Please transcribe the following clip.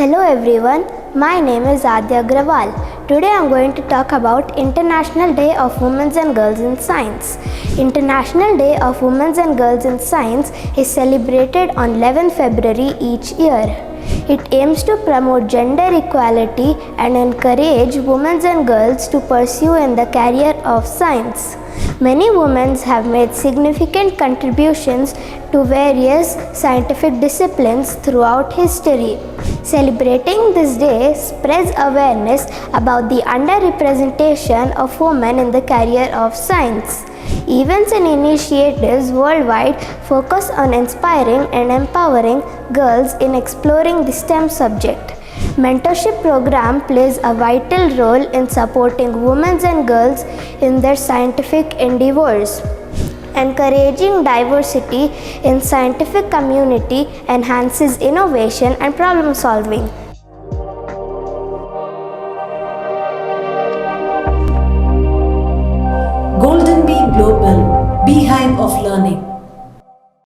Hello everyone, my name is Adya Agrawal. Today I am going to talk about International Day of Women and Girls in Science. International Day of Women and Girls in Science is celebrated on 11 February each year. It aims to promote gender equality and encourage women and girls to pursue in the career of science. Many women have made significant contributions to various scientific disciplines throughout history. Celebrating this day spreads awareness about the underrepresentation of women in the career of science. Events and initiatives worldwide focus on inspiring and empowering girls in exploring the STEM subject. Mentorship program plays a vital role in supporting women and girls in their scientific endeavors. Encouraging diversity in scientific community enhances innovation and problem solving.